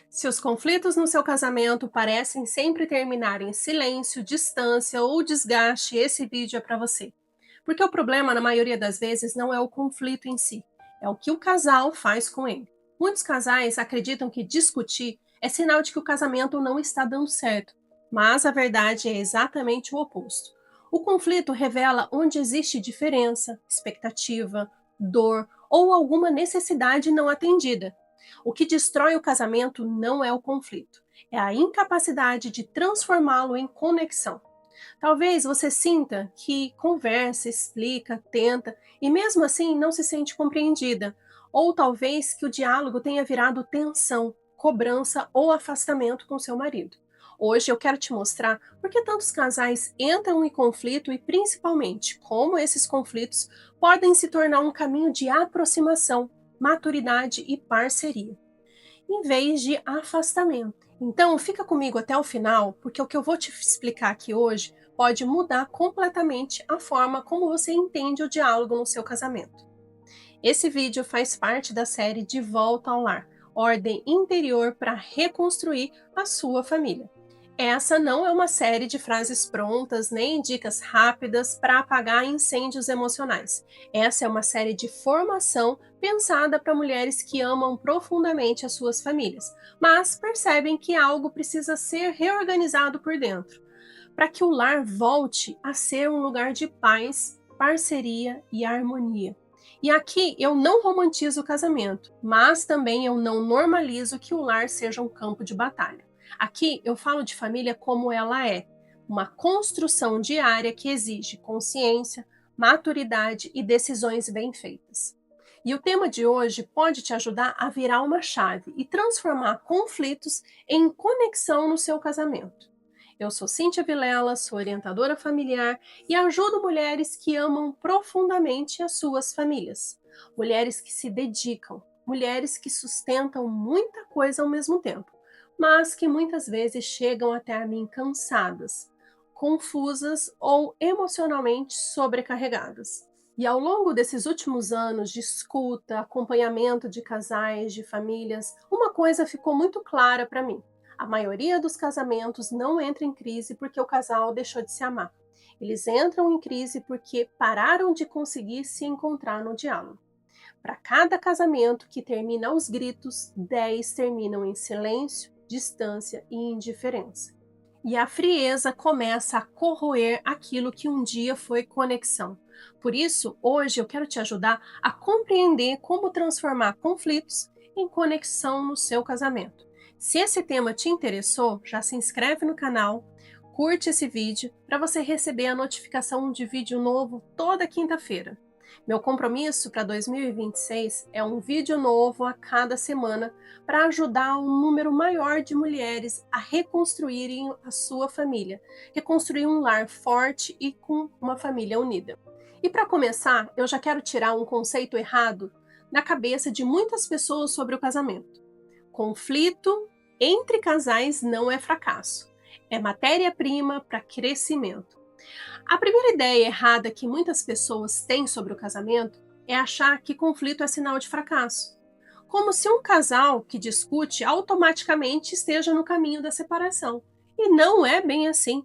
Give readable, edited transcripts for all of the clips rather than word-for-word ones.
Se os conflitos no seu casamento parecem sempre terminar em silêncio, distância ou desgaste, esse vídeo é para você. Porque o problema, na maioria das vezes, não é o conflito em si, é o que o casal faz com ele. Muitos casais acreditam que discutir é sinal de que o casamento não está dando certo, mas a verdade é exatamente o oposto. O conflito revela onde existe diferença, expectativa, dor ou alguma necessidade não atendida. O que destrói o casamento não é o conflito, é a incapacidade de transformá-lo em conexão. Talvez você sinta que conversa, explica, tenta e mesmo assim não se sente compreendida. Ou talvez que o diálogo tenha virado tensão, cobrança ou afastamento com seu marido. Hoje eu quero te mostrar por que tantos casais entram em conflito e principalmente como esses conflitos podem se tornar um caminho de aproximação, maturidade e parceria, em vez de afastamento. Então, fica comigo até o final, porque o que eu vou te explicar aqui hoje pode mudar completamente a forma como você entende o diálogo no seu casamento. Esse vídeo faz parte da série De Volta ao Lar, Ordem Interior para Reconstruir a Sua Família. Essa não é uma série de frases prontas nem dicas rápidas para apagar incêndios emocionais. Essa é uma série de formação pensada para mulheres que amam profundamente as suas famílias, mas percebem que algo precisa ser reorganizado por dentro, para que o lar volte a ser um lugar de paz, parceria e harmonia. E aqui eu não romantizo o casamento, mas também eu não normalizo que o lar seja um campo de batalha. Aqui eu falo de família como ela é, uma construção diária que exige consciência, maturidade e decisões bem feitas. E o tema de hoje pode te ajudar a virar uma chave e transformar conflitos em conexão no seu casamento. Eu sou Cíntia Vilela, sou orientadora familiar e ajudo mulheres que amam profundamente as suas famílias. Mulheres que se dedicam, mulheres que sustentam muita coisa ao mesmo tempo, mas que muitas vezes chegam até a mim cansadas, confusas ou emocionalmente sobrecarregadas. E ao longo desses últimos anos de escuta, acompanhamento de casais, de famílias, uma coisa ficou muito clara para mim: a maioria dos casamentos não entra em crise porque o casal deixou de se amar. Eles entram em crise porque pararam de conseguir se encontrar no diálogo. Para cada casamento que termina aos gritos, 10 terminam em silêncio, distância e indiferença. E a frieza começa a corroer aquilo que um dia foi conexão. Por isso, hoje eu quero te ajudar a compreender como transformar conflitos em conexão no seu casamento. Se esse tema te interessou, já se inscreve no canal, curte esse vídeo para você receber a notificação de vídeo novo toda quinta-feira. Meu compromisso para 2026 é um vídeo novo a cada semana para ajudar um número maior de mulheres a reconstruírem a sua família, reconstruir um lar forte e com uma família unida. E para começar, eu já quero tirar um conceito errado da cabeça de muitas pessoas sobre o casamento. Conflito entre casais não é fracasso, é matéria-prima para crescimento. A primeira ideia errada que muitas pessoas têm sobre o casamento é achar que conflito é sinal de fracasso, como se um casal que discute automaticamente esteja no caminho da separação. E não é bem assim.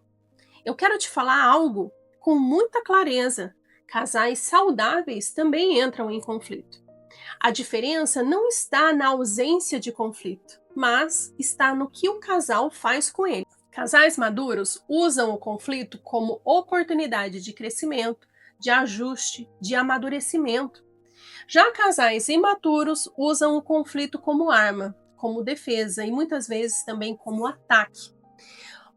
Eu quero te falar algo com muita clareza: casais saudáveis também entram em conflito. A diferença não está na ausência de conflito, mas está no que o casal faz com ele. Casais maduros usam o conflito como oportunidade de crescimento, de ajuste, de amadurecimento. Já casais imaturos usam o conflito como arma, como defesa e muitas vezes também como ataque.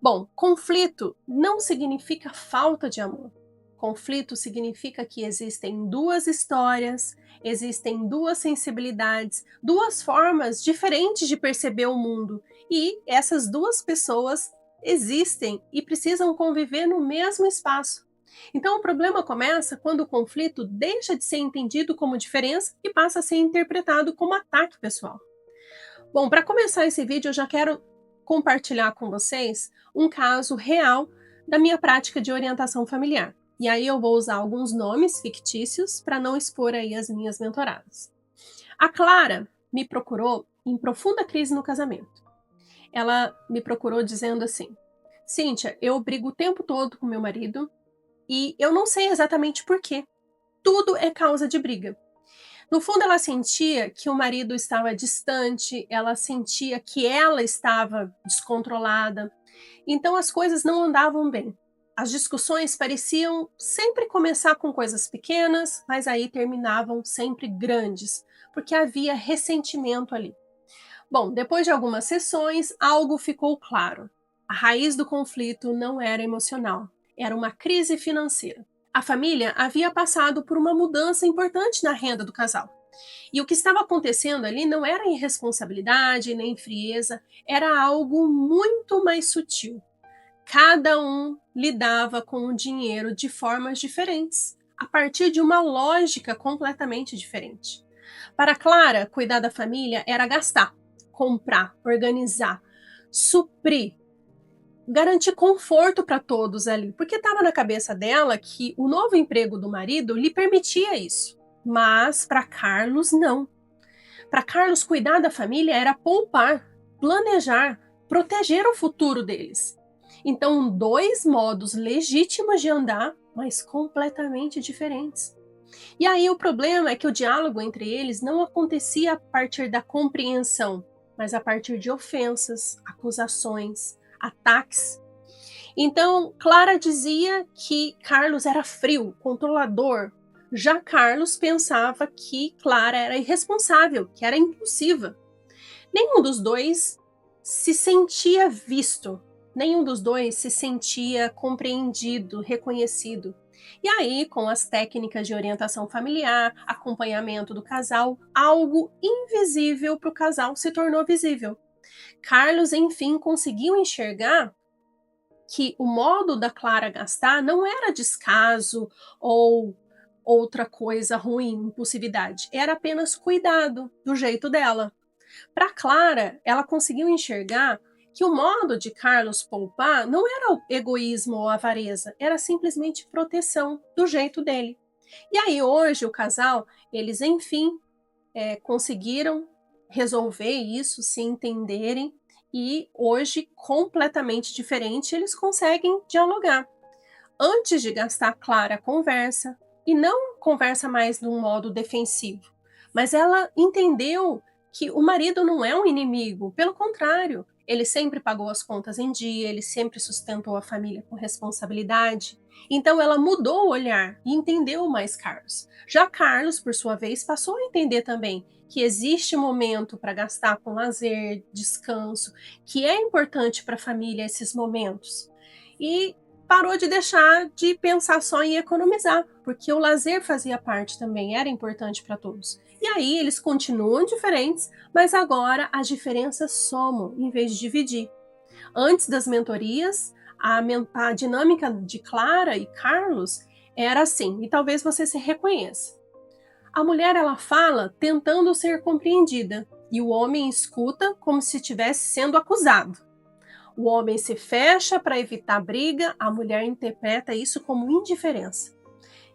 Bom, conflito não significa falta de amor. Conflito significa que existem duas histórias, existem duas sensibilidades, duas formas diferentes de perceber o mundo, e essas duas pessoas existem e precisam conviver no mesmo espaço. Então o problema começa quando o conflito deixa de ser entendido como diferença e passa a ser interpretado como ataque pessoal. Bom, para começar esse vídeo, eu já quero compartilhar com vocês um caso real da minha prática de orientação familiar. E aí eu vou usar alguns nomes fictícios para não expor aí as minhas mentoradas. A Clara me procurou em profunda crise no casamento. Ela me procurou dizendo assim: Cíntia, eu brigo o tempo todo com meu marido e eu não sei exatamente por quê. Tudo é causa de briga. No fundo, ela sentia que o marido estava distante, ela sentia que ela estava descontrolada. Então as coisas não andavam bem. As discussões pareciam sempre começar com coisas pequenas, mas aí terminavam sempre grandes, porque havia ressentimento ali. Bom, depois de algumas sessões, algo ficou claro. A raiz do conflito não era emocional, era uma crise financeira. A família havia passado por uma mudança importante na renda do casal. E o que estava acontecendo ali não era irresponsabilidade nem frieza, era algo muito mais sutil. Cada um lidava com o dinheiro de formas diferentes, a partir de uma lógica completamente diferente. Para Clara, cuidar da família era gastar, comprar, organizar, suprir, garantir conforto para todos ali, porque estava na cabeça dela que o novo emprego do marido lhe permitia isso. Mas para Carlos, não. Para Carlos, cuidar da família era poupar, planejar, proteger o futuro deles. Então, dois modos legítimos de andar, mas completamente diferentes. E aí o problema é que o diálogo entre eles não acontecia a partir da compreensão, mas a partir de ofensas, acusações, ataques. Então, Clara dizia que Carlos era frio, controlador. Já Carlos pensava que Clara era irresponsável, que era impulsiva. Nenhum dos dois se sentia visto, nenhum dos dois se sentia compreendido, reconhecido. E aí, com as técnicas de orientação familiar, acompanhamento do casal, algo invisível para o casal se tornou visível. Carlos, enfim, conseguiu enxergar que o modo da Clara gastar não era descaso ou outra coisa ruim, impulsividade, era apenas cuidado do jeito dela. Para Clara, ela conseguiu enxergar que o modo de Carlos poupar não era o egoísmo ou avareza, era simplesmente proteção do jeito dele. E aí hoje o casal, eles enfim conseguiram resolver isso, se entenderem e hoje completamente diferente eles conseguem dialogar. Antes de gastar, Clara conversa e não conversa mais de um modo defensivo, mas ela entendeu que o marido não é um inimigo, pelo contrário, ele sempre pagou as contas em dia, ele sempre sustentou a família com responsabilidade. Então ela mudou o olhar e entendeu mais Carlos. Já Carlos, por sua vez, passou a entender também que existe momento para gastar com lazer, descanso, que é importante para a família esses momentos. E parou de deixar de pensar só em economizar, porque o lazer fazia parte também, era importante para todos. E aí eles continuam diferentes, mas agora as diferenças somam em vez de dividir. Antes das mentorias, a dinâmica de Clara e Carlos era assim, e talvez você se reconheça. A mulher ela fala tentando ser compreendida, e o homem escuta como se estivesse sendo acusado. O homem se fecha para evitar briga, a mulher interpreta isso como indiferença.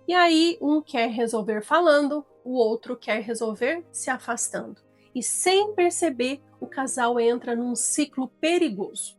E aí, um quer resolver falando, o outro quer resolver se afastando. E sem perceber, o casal entra num ciclo perigoso.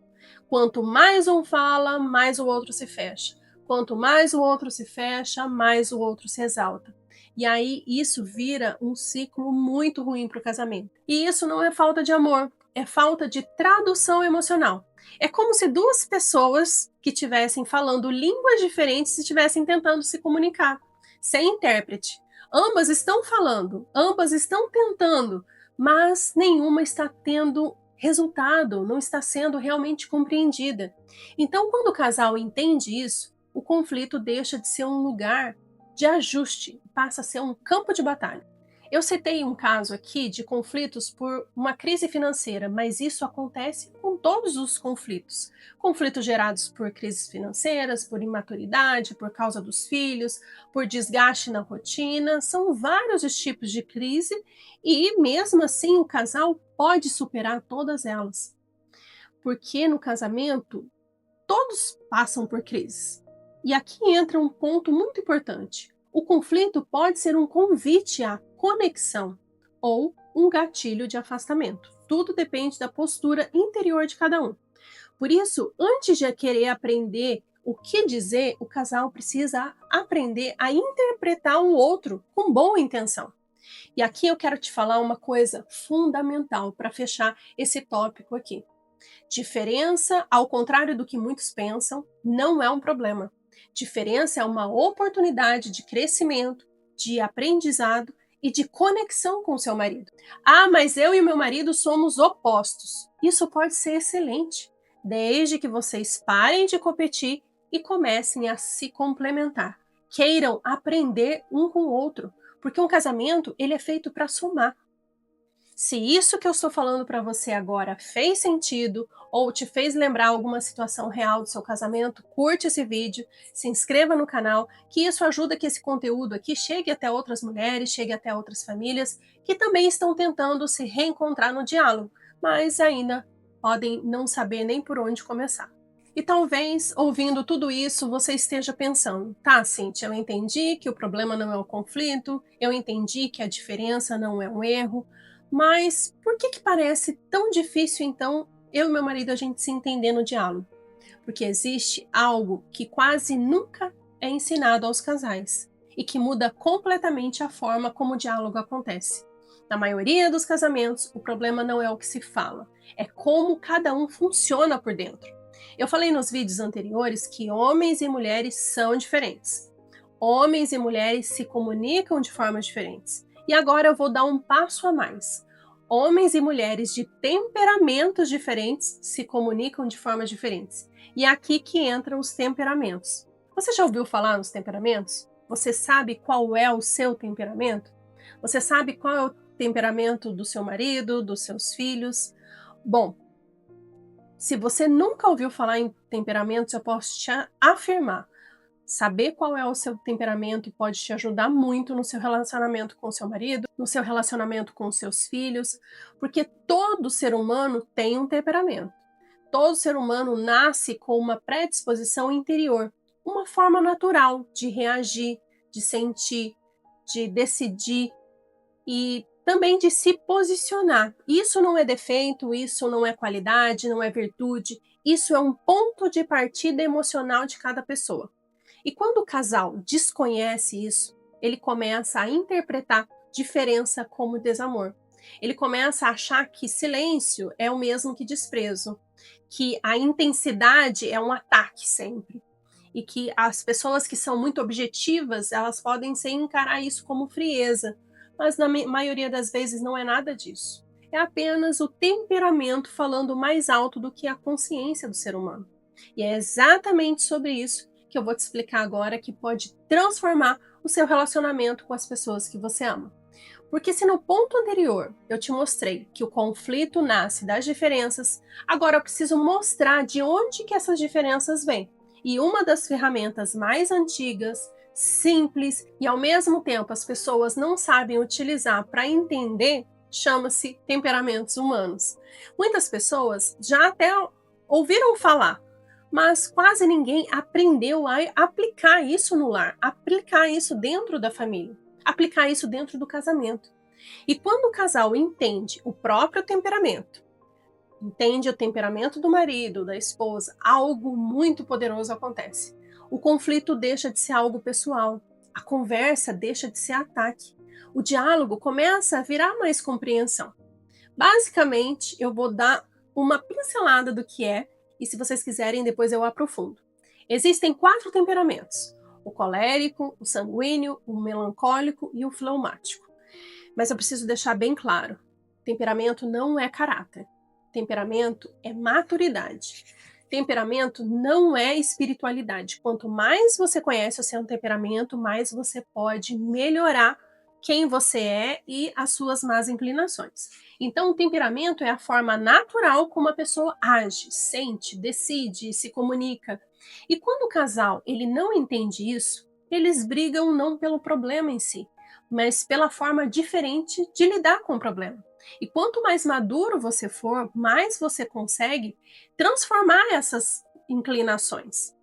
Quanto mais um fala, mais o outro se fecha. Quanto mais o outro se fecha, mais o outro se exalta. E aí isso vira um ciclo muito ruim para o casamento. E isso não é falta de amor, é falta de tradução emocional. É como se duas pessoas que estivessem falando línguas diferentes estivessem tentando se comunicar, sem intérprete. Ambas estão falando, ambas estão tentando, mas nenhuma está tendo resultado, não está sendo realmente compreendida. Então, quando o casal entende isso, o conflito deixa de ser um lugar de ajuste, passa a ser um campo de batalha. Eu citei um caso aqui de conflitos por uma crise financeira, mas isso acontece com todos os conflitos. Conflitos gerados por crises financeiras, por imaturidade, por causa dos filhos, por desgaste na rotina, são vários os tipos de crise e mesmo assim o casal pode superar todas elas. Porque no casamento todos passam por crises. E aqui entra um ponto muito importante. O conflito pode ser um convite à conexão ou um gatilho de afastamento. tudo depende da postura interior de cada um. Por isso, antes de querer aprender o que dizer, o casal precisa aprender a interpretar o outro com boa intenção. E aqui eu quero te falar uma coisa fundamental para fechar esse tópico aqui. Diferença, ao contrário do que muitos pensam, não é um problema. Diferença é uma oportunidade de crescimento, de aprendizado e de conexão com o seu marido. Ah, mas eu e meu marido somos opostos. Isso pode ser excelente, desde que vocês parem de competir e comecem a se complementar. Queiram aprender um com o outro, porque um casamento ele é feito para somar. Se isso que eu estou falando para você agora fez sentido ou te fez lembrar alguma situação real do seu casamento, curte esse vídeo, se inscreva no canal, que isso ajuda que esse conteúdo aqui chegue até outras mulheres, chegue até outras famílias que também estão tentando se reencontrar no diálogo, mas ainda podem não saber nem por onde começar. E talvez, ouvindo tudo isso, você esteja pensando, tá, Cíntia, eu entendi que o problema não é o conflito, eu entendi que a diferença não é um erro, mas por que parece tão difícil, então, eu e meu marido a gente se entender no diálogo? Porque existe algo que quase nunca é ensinado aos casais e que muda completamente a forma como o diálogo acontece. Na maioria dos casamentos, o problema não é o que se fala, é como cada um funciona por dentro. Eu falei nos vídeos anteriores que homens e mulheres são diferentes. Homens e mulheres se comunicam de formas diferentes. E agora eu vou dar um passo a mais. Homens e mulheres de temperamentos diferentes se comunicam de formas diferentes. E é aqui que entram os temperamentos. Você já ouviu falar nos temperamentos? Você sabe qual é o seu temperamento? Você sabe qual é o temperamento do seu marido, dos seus filhos? Bom, se você nunca ouviu falar em temperamentos, eu posso te afirmar. Saber qual é o seu temperamento pode te ajudar muito no seu relacionamento com o seu marido, no seu relacionamento com os seus filhos, porque todo ser humano tem um temperamento. Todo ser humano nasce com uma predisposição interior, uma forma natural de reagir, de sentir, de decidir e também de se posicionar. Isso não é defeito, isso não é qualidade, não é virtude, isso é um ponto de partida emocional de cada pessoa. E quando o casal desconhece isso, ele começa a interpretar diferença como desamor. Ele começa a achar que silêncio é o mesmo que desprezo, que a intensidade é um ataque sempre. E que as pessoas que são muito objetivas, elas podem encarar isso como frieza, mas na maioria das vezes não é nada disso. É apenas o temperamento falando mais alto do que a consciência do ser humano. E é exatamente sobre isso que eu vou te explicar agora, que pode transformar o seu relacionamento com as pessoas que você ama. Porque se no ponto anterior eu te mostrei que o conflito nasce das diferenças, agora eu preciso mostrar de onde que essas diferenças vêm. E uma das ferramentas mais antigas, simples e ao mesmo tempo as pessoas não sabem utilizar para entender, chama-se temperamentos humanos. Muitas pessoas já até ouviram falar, mas quase ninguém aprendeu a aplicar isso no lar, aplicar isso dentro da família, aplicar isso dentro do casamento. E quando o casal entende o próprio temperamento, entende o temperamento do marido, da esposa, algo muito poderoso acontece. O conflito deixa de ser algo pessoal, a conversa deixa de ser ataque, o diálogo começa a virar mais compreensão. Basicamente, eu vou dar uma pincelada do que é, e se vocês quiserem, depois eu aprofundo. Existem 4 temperamentos: o colérico, o sanguíneo, o melancólico e o fleumático. Mas eu preciso deixar bem claro: temperamento não é caráter. Temperamento é maturidade. Temperamento não é espiritualidade. Quanto mais você conhece o seu temperamento, mais você pode melhorar quem você é e as suas más inclinações. Então, o temperamento é a forma natural como a pessoa age, sente, decide, se comunica. E quando o casal ele não entende isso, eles brigam não pelo problema em si, mas pela forma diferente de lidar com o problema. E quanto mais maduro você for, mais você consegue transformar essas inclinações.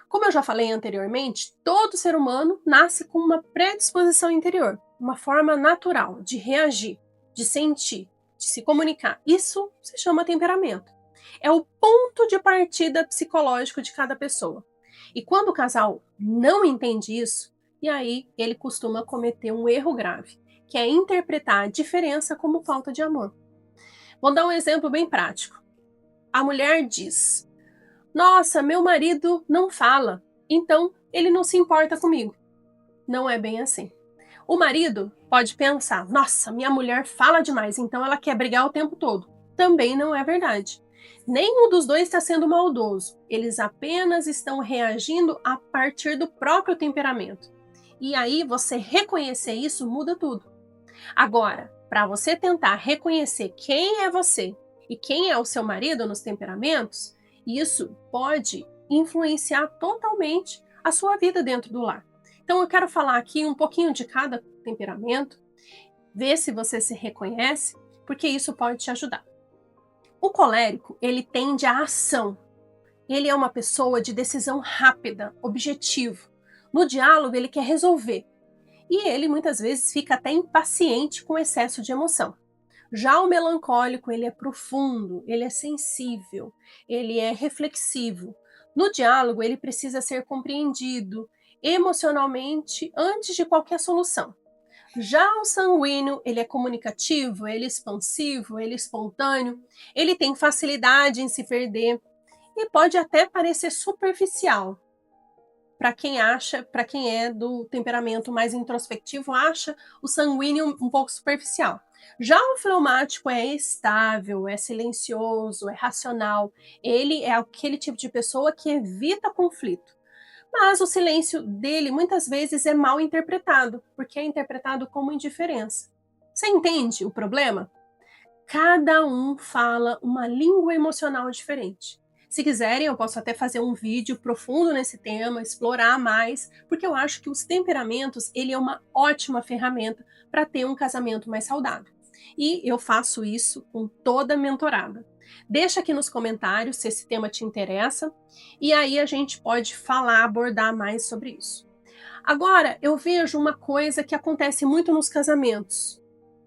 Como eu já falei anteriormente, todo ser humano nasce com uma predisposição interior, uma forma natural de reagir, de sentir, de se comunicar. Isso se chama temperamento. É o ponto de partida psicológico de cada pessoa. E quando o casal não entende isso, e aí ele costuma cometer um erro grave, que é interpretar a diferença como falta de amor. Vou dar um exemplo bem prático. A mulher diz: "Nossa, meu marido não fala, então ele não se importa comigo." Não é bem assim. O marido pode pensar: "Nossa, minha mulher fala demais, então ela quer brigar o tempo todo." Também não é verdade. Nenhum dos dois está sendo maldoso. Eles apenas estão reagindo a partir do próprio temperamento. E aí você reconhecer isso muda tudo. Agora, para você tentar reconhecer quem é você e quem é o seu marido nos temperamentos, isso pode influenciar totalmente a sua vida dentro do lar. Então eu quero falar aqui um pouquinho de cada temperamento, ver se você se reconhece, porque isso pode te ajudar. O colérico, ele tende à ação. Ele é uma pessoa de decisão rápida, objetivo. No diálogo, ele quer resolver. E ele muitas vezes fica até impaciente com excesso de emoção. Já o melancólico, ele é profundo, ele é sensível, ele é reflexivo. No diálogo, ele precisa ser compreendido emocionalmente antes de qualquer solução. Já o sanguíneo, ele é comunicativo, ele é expansivo, ele é espontâneo, ele tem facilidade em se perder e pode até parecer superficial. Para quem é do temperamento mais introspectivo, acha o sanguíneo um pouco superficial. Já o fleumático é estável, é silencioso, é racional. Ele é aquele tipo de pessoa que evita conflito. Mas o silêncio dele muitas vezes é mal interpretado, porque é interpretado como indiferença. Você entende o problema? Cada um fala uma língua emocional diferente. Se quiserem, eu posso até fazer um vídeo profundo nesse tema, explorar mais, porque eu acho que os temperamentos, ele é uma ótima ferramenta para ter um casamento mais saudável. E eu faço isso com toda a mentorada. Deixa aqui nos comentários se esse tema te interessa, e aí a gente pode falar, abordar mais sobre isso. Agora, eu vejo uma coisa que acontece muito nos casamentos,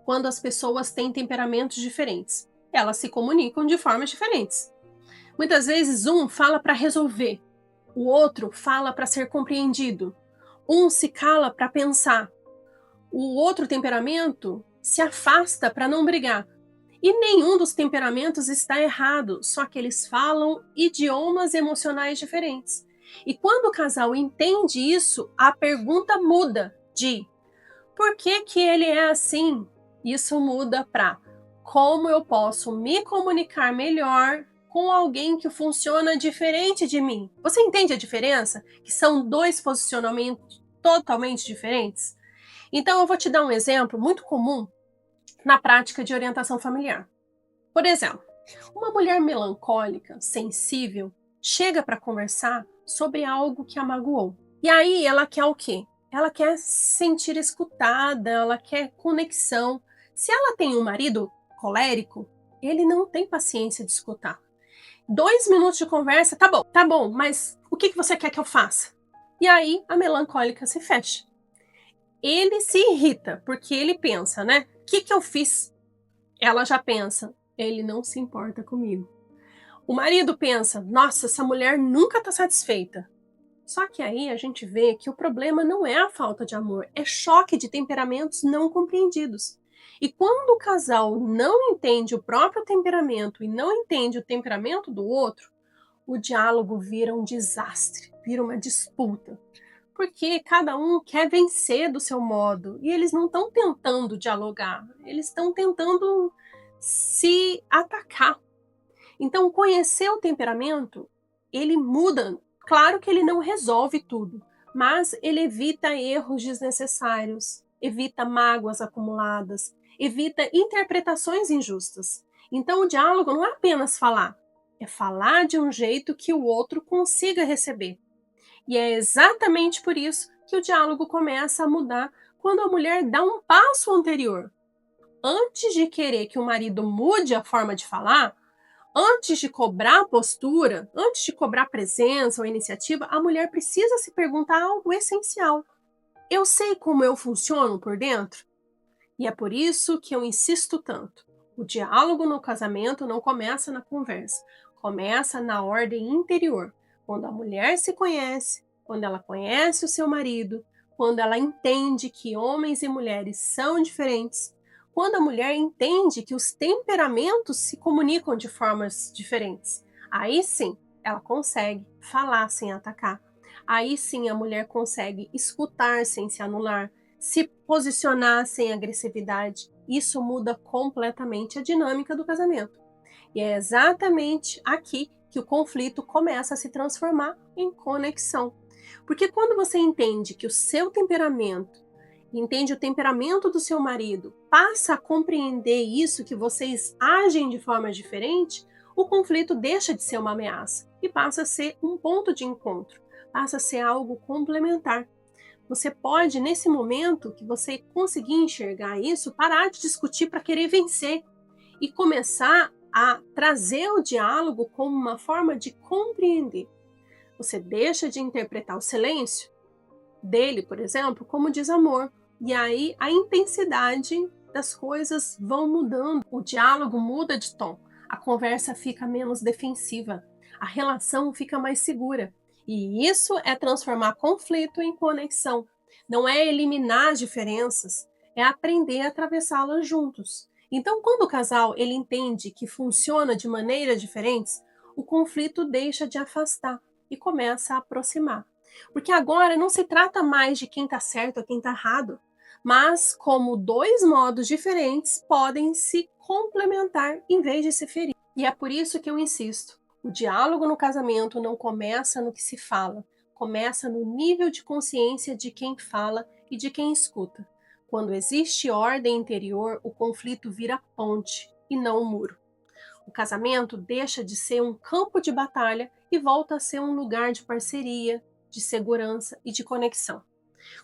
quando as pessoas têm temperamentos diferentes. Elas se comunicam de formas diferentes. Muitas vezes um fala para resolver, o outro fala para ser compreendido. Um se cala para pensar, o outro temperamento se afasta para não brigar. E nenhum dos temperamentos está errado, só que eles falam idiomas emocionais diferentes. E quando o casal entende isso, a pergunta muda de por que que ele é assim? Isso muda para como eu posso me comunicar melhor com alguém que funciona diferente de mim. Você entende a diferença? Que são dois posicionamentos totalmente diferentes? Então eu vou te dar um exemplo muito comum na prática de orientação familiar. Por exemplo, uma mulher melancólica, sensível, chega para conversar sobre algo que a magoou. E aí ela quer o quê? Ela quer se sentir escutada, ela quer conexão. Se ela tem um marido colérico, ele não tem paciência de escutar. 2 minutos de conversa, tá bom, mas o que você quer que eu faça? E aí a melancólica se fecha. Ele se irrita, porque ele pensa, né? O que eu fiz? Ela já pensa, ele não se importa comigo. O marido pensa, nossa, essa mulher nunca está satisfeita. Só que aí a gente vê que o problema não é a falta de amor, é choque de temperamentos não compreendidos. E quando o casal não entende o próprio temperamento e não entende o temperamento do outro, o diálogo vira um desastre, vira uma disputa. Porque cada um quer vencer do seu modo e eles não estão tentando dialogar, eles estão tentando se atacar. Então, conhecer o temperamento, ele muda. Claro que ele não resolve tudo, mas ele evita erros desnecessários, evita mágoas acumuladas, evita interpretações injustas. Então, o diálogo não é apenas falar, é falar de um jeito que o outro consiga receber. E é exatamente por isso que o diálogo começa a mudar quando a mulher dá um passo anterior. Antes de querer que o marido mude a forma de falar, antes de cobrar postura, antes de cobrar presença ou iniciativa, a mulher precisa se perguntar algo essencial. Eu sei como eu funciono por dentro? E é por isso que eu insisto tanto. O diálogo no casamento não começa na conversa, começa na ordem interior, quando a mulher se conhece, quando ela conhece o seu marido, quando ela entende que homens e mulheres são diferentes, quando a mulher entende que os temperamentos se comunicam de formas diferentes. Aí sim, ela consegue falar sem atacar. Aí sim a mulher consegue escutar sem se anular, se posicionar sem agressividade. Isso muda completamente a dinâmica do casamento. E é exatamente aqui que o conflito começa a se transformar em conexão. Porque quando você entende que o seu temperamento, entende o temperamento do seu marido, passa a compreender isso, que vocês agem de forma diferente, o conflito deixa de ser uma ameaça e passa a ser um ponto de encontro, passa a ser algo complementar. Você pode, nesse momento que você conseguir enxergar isso, parar de discutir para querer vencer e começar a trazer o diálogo como uma forma de compreender. Você deixa de interpretar o silêncio dele, por exemplo, como desamor. E aí a intensidade das coisas vão mudando, o diálogo muda de tom, a conversa fica menos defensiva, a relação fica mais segura. E isso é transformar conflito em conexão. Não é eliminar as diferenças, é aprender a atravessá-las juntos. Então, quando o casal ele entende que funciona de maneiras diferentes, o conflito deixa de afastar e começa a aproximar. Porque agora não se trata mais de quem está certo ou quem está errado, mas como dois modos diferentes podem se complementar em vez de se ferir. E é por isso que eu insisto: o diálogo no casamento não começa no que se fala, começa no nível de consciência de quem fala e de quem escuta. Quando existe ordem interior, o conflito vira ponte e não um muro. O casamento deixa de ser um campo de batalha e volta a ser um lugar de parceria, de segurança e de conexão.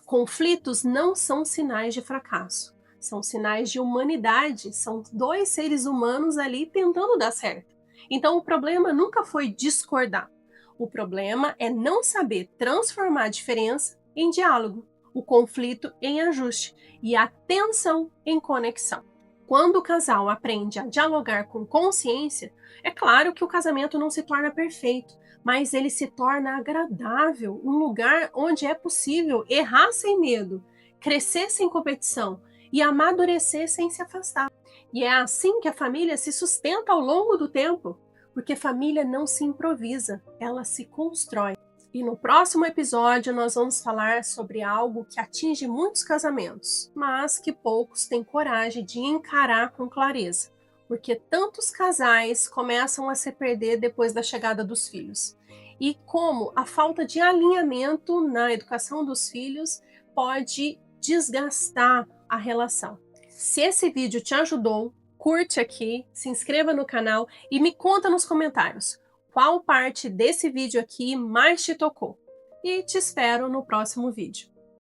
Conflitos não são sinais de fracasso, são sinais de humanidade, são dois seres humanos ali tentando dar certo. Então o problema nunca foi discordar, o problema é não saber transformar a diferença em diálogo, o conflito em ajuste e a tensão em conexão. Quando o casal aprende a dialogar com consciência, é claro que o casamento não se torna perfeito, mas ele se torna agradável, um lugar onde é possível errar sem medo, crescer sem competição e amadurecer sem se afastar. E é assim que a família se sustenta ao longo do tempo, porque família não se improvisa, ela se constrói. E no próximo episódio nós vamos falar sobre algo que atinge muitos casamentos, mas que poucos têm coragem de encarar com clareza, porque tantos casais começam a se perder depois da chegada dos filhos. E como a falta de alinhamento na educação dos filhos pode desgastar a relação. Se esse vídeo te ajudou, curte aqui, se inscreva no canal e me conta nos comentários qual parte desse vídeo aqui mais te tocou. E te espero no próximo vídeo.